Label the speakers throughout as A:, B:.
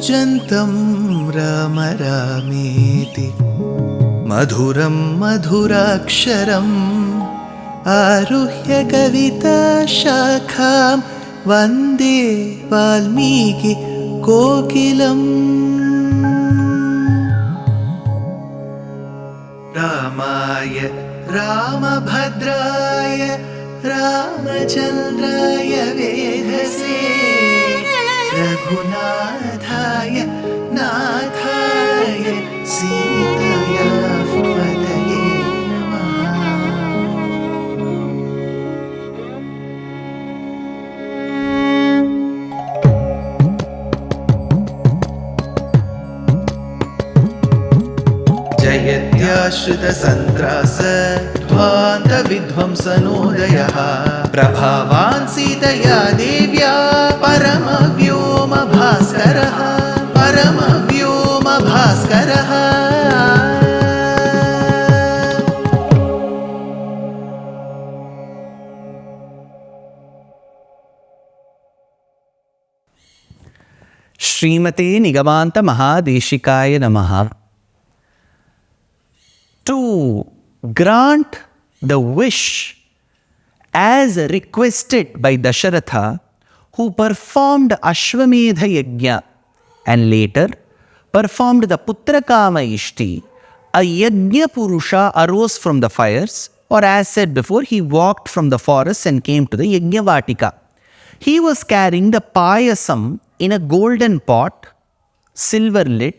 A: कूजन्तं राम रामेति मधुरं मधुराक्षरम् आरुह्य कविताशाखां वन्दे वाल्मीकि कोकिलम्। रामाय रामभद्राय रामचन्द्राय वेधसे रघुनाथाय नाथाय सीताया पतये नमः। जयत्याश्रितसन्त्रास ध्वान्तविध्वंसनोदयः प्रभावान् सीतया देव्या परमव्योमभास्करः परमव्योमभास्करः।
B: श्रीमते निगमान्त महादेशिकाय नमः। To grant the wish as requested by Dasharatha, who performed Ashwamedha Yajna and later performed the Putrakama Ishti, a Yajna Purusha arose from the fires, or as said before, he walked from the forest and came to the Yajna Vatika. He was carrying the Pāyasam in a golden pot, silver lit,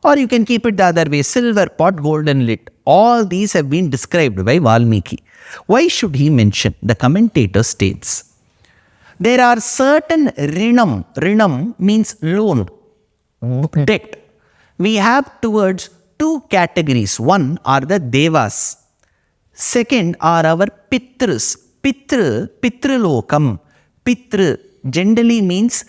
B: or you can keep it the other way, silver pot, golden lit. All these have been described by Valmiki. Why should he mention? The commentator states, there are certain rinam. Rinam means loan, debt. We have towards two categories. One are the devas. Second are our pitrus. Pitrulokam. Pitru generally means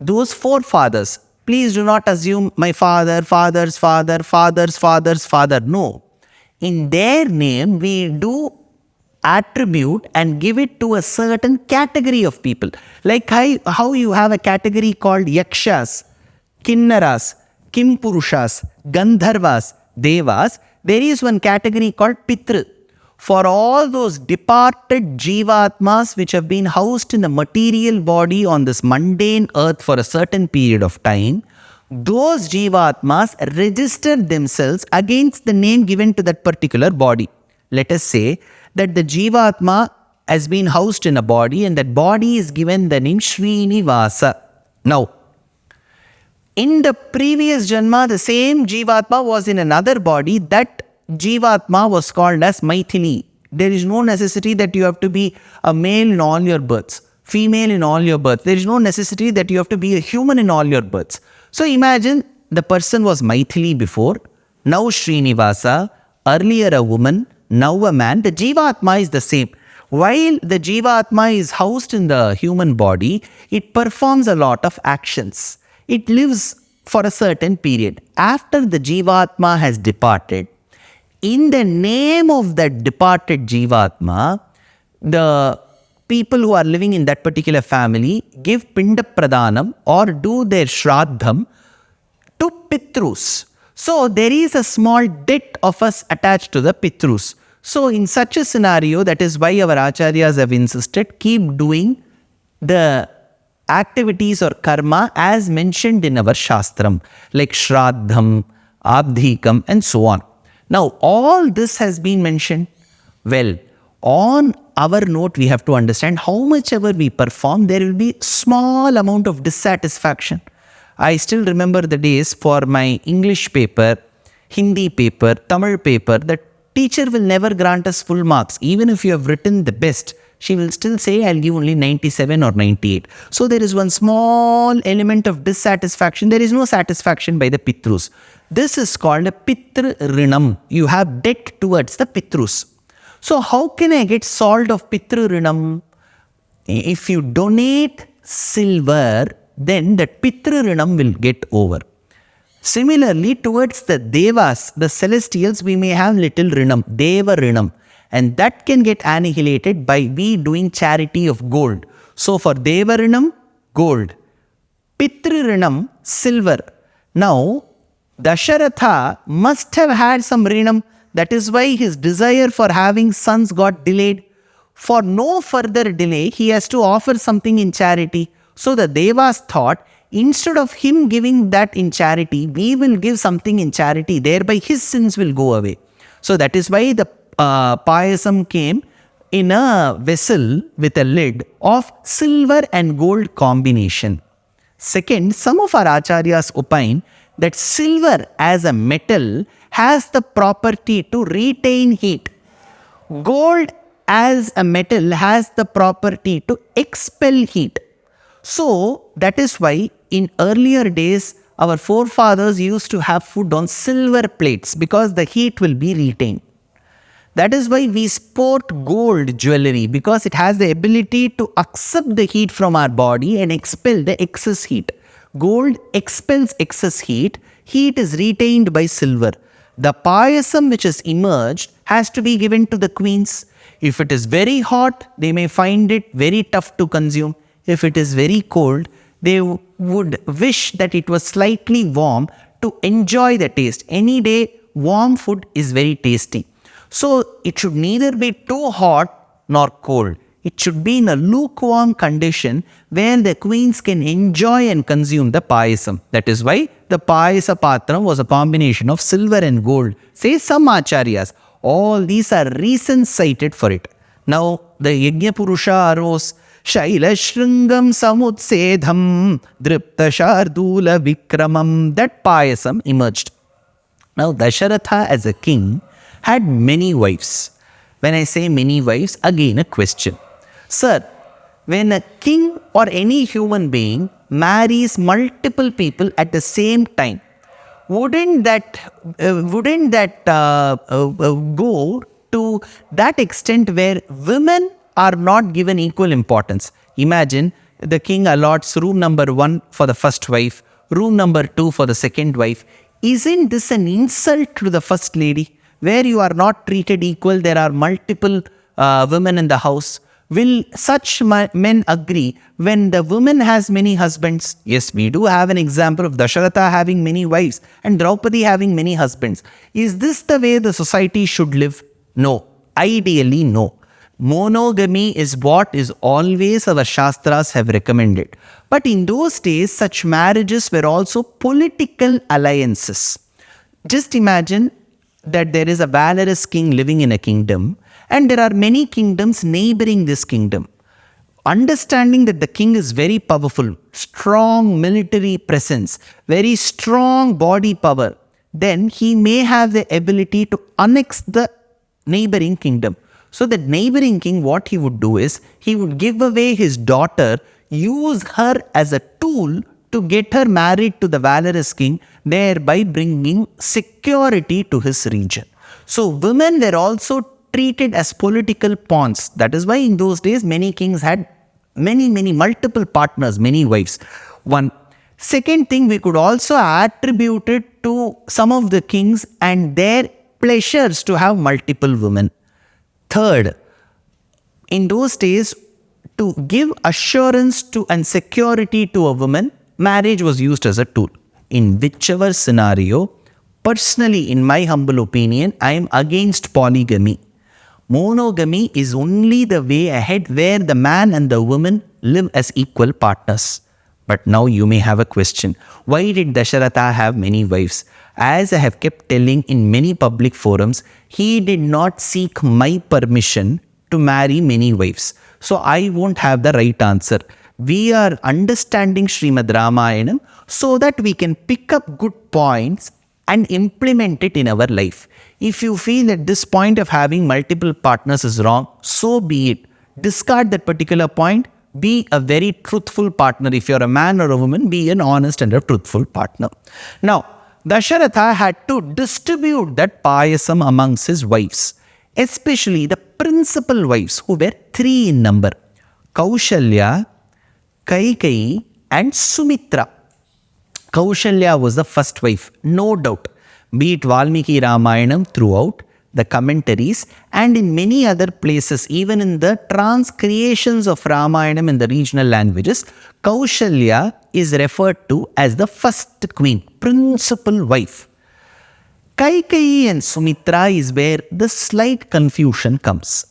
B: those forefathers. Please do not assume my father, father's father, father's father's father. No. In their name, we do attribute and give it to a certain category of people. Like how you have a category called yakshas, kinnaras, kimpurushas, gandharvas, devas. There is one category called pitru. For all those departed jivatmas which have been housed in the material body on this mundane earth for a certain period of time, those jivatmas register themselves against the name given to that particular body. Let us say that the jivatma has been housed in a body and that body is given the name Srinivasa. Now, in the previous janma, the same jivatma was in another body. That jivatma was called as Maithili. There is no necessity that you have to be a male in all your births, female in all your births. There is no necessity that you have to be a human in all your births. So imagine the person was Maithili before, now Srinivasa, earlier a woman, now a man. The Jivatma is the same. While the Jivatma is housed in the human body, it performs a lot of actions. It lives for a certain period. After the Jivatma has departed, in the name of that departed Jivatma, the people who are living in that particular family give Pinda Pradhanam or do their Shraddham to Pitrus. So there is a small debt of us attached to the Pitrus. So in such a scenario, that is why our Acharyas have insisted, keep doing the activities or karma as mentioned in our Shastram, like Shraddham, Abdhikam and so on. Now all this has been mentioned. Well, on our note, we have to understand how much ever we perform, there will be small amount of dissatisfaction. I still remember the days for my English paper, Hindi paper, Tamil paper, the teacher will never grant us full marks. Even if you have written the best, she will still say, I'll give only 97 or 98. So there is one small element of dissatisfaction. There is no satisfaction by the Pitrus. This is called a Pitru Rinam. You have debt towards the Pitrus. So how can I get solved of Pitru Rinam? If you donate silver, then that Pitru Rinam will get over. Similarly, towards the Devas, the celestials, we may have little Rinam, Deva Rinam. And that can get annihilated by we doing charity of gold. So for Deva Rinam, gold. Pitru Rinam, silver. Now, Dasharatha must have had some rinam. That is why his desire for having sons got delayed. For no further delay, he has to offer something in charity. So the Devas thought, instead of him giving that in charity, we will give something in charity. Thereby his sins will go away. So that is why the Pāyasam came in a vessel with a lid of silver and gold combination. Second, some of our acharyas opine that silver as a metal has the property to retain heat. Gold as a metal has the property to expel heat. So that is why in earlier days our forefathers used to have food on silver plates because the heat will be retained. That is why we sport gold jewelry, because it has the ability to accept the heat from our body and expel the excess heat. Gold expels excess heat. Heat is retained by silver. The payasam which has emerged has to be given to the queens. If it is very hot, they may find it very tough to consume. If it is very cold, they would wish that it was slightly warm to enjoy the taste. Any day, warm food is very tasty. So it should neither be too hot nor cold. It should be in a lukewarm condition where the queens can enjoy and consume the payasam. That is why the payasa patram was a combination of silver and gold. Say some acharyas. All these are reasons cited for it. Now the Yajna Purusha arose. Shaila Shringam Samutsedham Dripta Shardula Vikramam. That payasam emerged. Now Dasharatha as a king had many wives. When I say many wives, again a question. Sir, when a king or any human being marries multiple people at the same time, wouldn't that go to that extent where women are not given equal importance? Imagine the king allots room number 1 for the first wife, room number 2 for the second wife. Isn't this an insult to the first lady? Where you are not treated equal, there are multiple women in the house. Will such men agree when the woman has many husbands? Yes, we do have an example of Dasharatha having many wives and Draupadi having many husbands. Is this the way the society should live? No. Ideally, no. Monogamy is what is always our Shastras have recommended. But in those days, such marriages were also political alliances. Just imagine that there is a valorous king living in a kingdom and there are many kingdoms neighboring this kingdom. Understanding that the king is very powerful, strong military presence, very strong body power, then he may have the ability to annex the neighboring kingdom. So the neighboring king, what he would do is, he would give away his daughter, use her as a tool to get her married to the valorous king, thereby bringing security to his region. So women were also treated as political pawns. That is why in those days many kings had many multiple partners, many wives. One. Second thing, we could also attribute it to some of the kings and their pleasures to have multiple women. Third, in those days, to give assurance to and security to a woman, marriage was used as a tool. In whichever scenario, personally, in my humble opinion, I am against polygamy. Monogamy is only the way ahead where the man and the woman live as equal partners. But now you may have a question. Why did Dasharatha have many wives? As I have kept telling in many public forums, he did not seek my permission to marry many wives. So I won't have the right answer. We are understanding Srimad Ramayanam so that we can pick up good points and implement it in our life. If you feel at this point of having multiple partners is wrong, so be it. Discard that particular point. Be a very truthful partner. If you're a man or a woman, be an honest and a truthful partner. Now, Dasharatha had to distribute that payasam amongst his wives, especially the principal wives who were 3 in number: Kaushalya, Kaikeyi and Sumitra. Kaushalya was the first wife, no doubt. Be it Valmiki Ramayanam throughout, the commentaries, and in many other places, even in the transcreations of Ramayana in the regional languages, Kaushalya is referred to as the first queen, principal wife. Kaikeyi and Sumitra is where the slight confusion comes.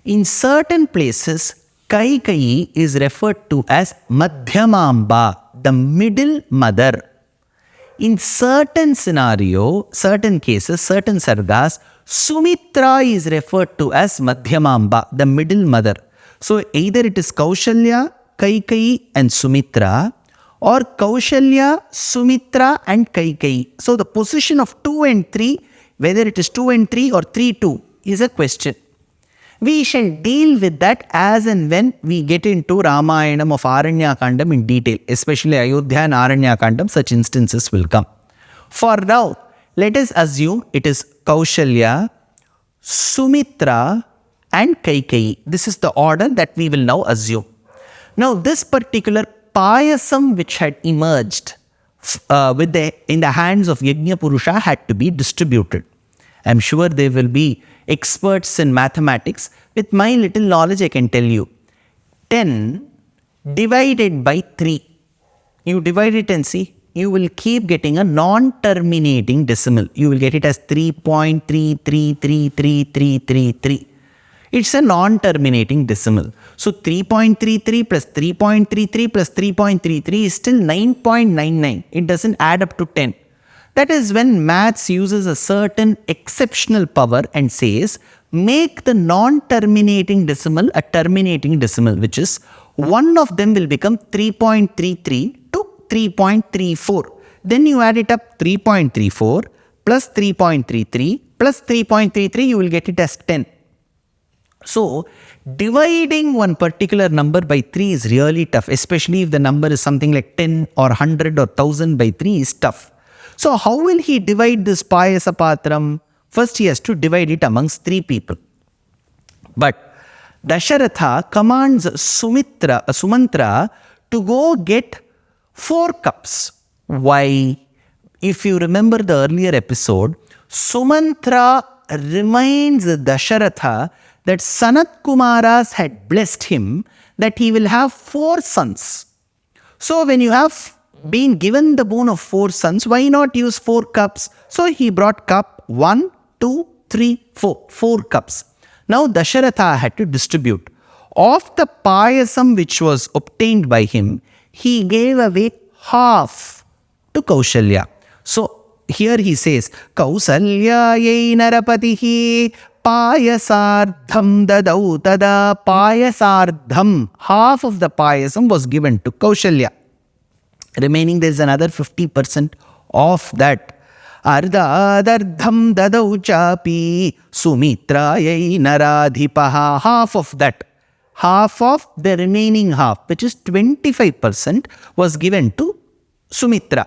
B: In certain places, Kaikeyi is referred to as Madhyamamba, the middle mother. In certain scenario, certain cases, certain sargas, Sumitra is referred to as Madhyamamba, the middle mother. So either it is Kaushalya, Kaikeyi and Sumitra, or Kaushalya, Sumitra and Kaikeyi. So the position of 2 and 3, whether it is 2 and 3 or 3-2, is a question. We shall deal with that as and when we get into Ramayanam of Aranya Kandam in detail, especially Ayodhya and Aranya Kandam, such instances will come. For now, let us assume it is Kaushalya, Sumitra and Kaikeyi. This is the order that we will now assume. Now this particular Pāyasam which had emerged in the hands of Yajna Purusha had to be distributed. I am sure there will be experts in mathematics. With my little knowledge, I can tell you. 10 divided by 3. You divide it and see, you will keep getting a non-terminating decimal. You will get it as 3.33333333. It's a non-terminating decimal. So 3.33 plus 3.33 plus 3.33 is still 9.99. It doesn't add up to 10. That is when maths uses a certain exceptional power and says, make the non-terminating decimal a terminating decimal, which is one of them will become 3.33 to 3.34. Then you add it up 3.34 plus 3.33 plus 3.33, you will get it as 10. So, dividing one particular number by 3 is really tough, especially if the number is something like 10 or 100 or 1000 by 3 is tough. So how will he divide this Pāyasa Patram? First he has to divide it amongst 3 people. But Dasharatha commands Sumantra to go get 4 cups. Why? If you remember the earlier episode, Sumantra reminds Dasharatha that Sanat Kumaras had blessed him that he will have 4 sons. So when you have been given the boon of 4 sons, why not use 4 cups? So he brought cup 1, 2, 3, 4. 4 cups. Now Dasharatha had to distribute. Of the Pāyasam which was obtained by him, he gave away half to Kaushalya. So here he says, Kausalyayai narapatihi Pāyasārdham dadau tada. Pāyasārdham, half of the Pāyasam was given to Kaushalya. Remaining there is another 50% of that. Ardhadardham dadau chapi Sumitrayai naradhipaha. Half of that. Half of the remaining half, which is 25%, was given to Sumitra.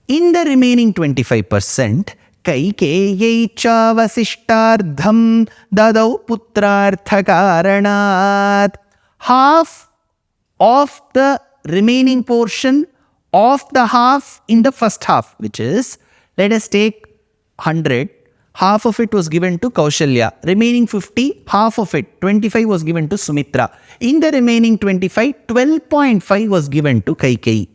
B: In the remaining 25%, Kaikeyai cha vasishtardham dadau putrartha karanat. Half of the remaining portion of the half in the first half, which is, let us take 100, half of it was given to Kaushalya. Remaining 50, half of it, 25 was given to Sumitra. In the remaining 25, 12.5 was given to Kaikeyi.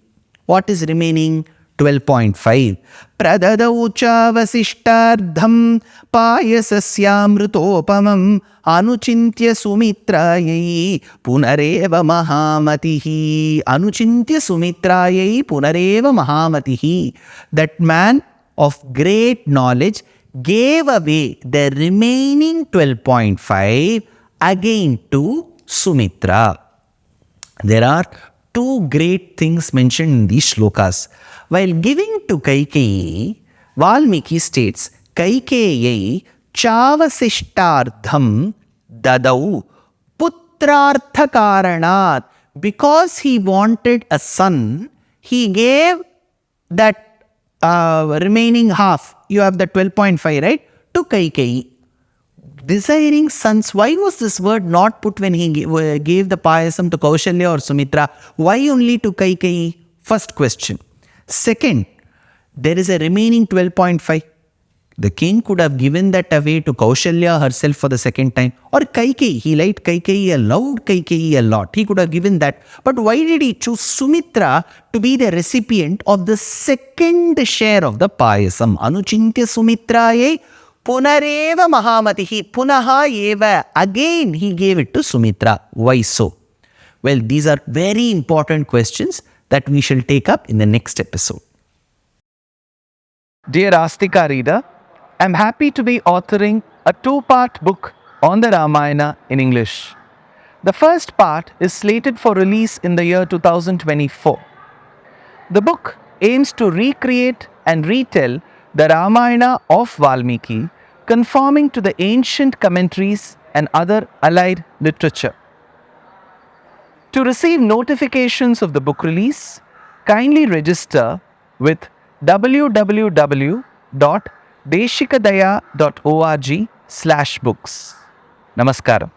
B: What is remaining? 12.5. Pradadau cha vasishtardham Pāyasasyamritopamam anuchintya Sumitrayai punareva mahamatihi. Anuchintya Sumitrayai punareva mahamatihi. That man of great knowledge gave away the remaining 12.5 again to Sumitra. There are 2 great things mentioned in these shlokas. While giving to Kaikeyi, Valmiki states, Kaikeyai chavasishtardham dadau putrartha karanat. Because he wanted a son, he gave that remaining half, you have the 12.5, right, to Kaikeyi. Desiring sons, why was this word not put when he gave the Pāyasam to Kaushalya or Sumitra? Why only to Kaikeyi? First question. Second, there is a remaining 12.5. The king could have given that away to Kaushalya herself for the second time. Or Kaikeyi. He liked Kaikeyi, loved Kaikeyi a lot. He could have given that. But why did he choose Sumitra to be the recipient of the second share of the Pāyasam? Anuchintya Sumitraye Punareva Mahamatihi. Punaha eva. Again he gave it to Sumitra. Why so? Well, these are very important questions that we shall take up in the next episode. Dear Astika reader, I am happy to be authoring a 2-part book on the Ramayana in English. The first part is slated for release in the year 2024. The book aims to recreate and retell the Ramayana of Valmiki, conforming to the ancient commentaries and other allied literature. To receive notifications of the book release, kindly register with www.deshikadaya.org/books. Namaskaram.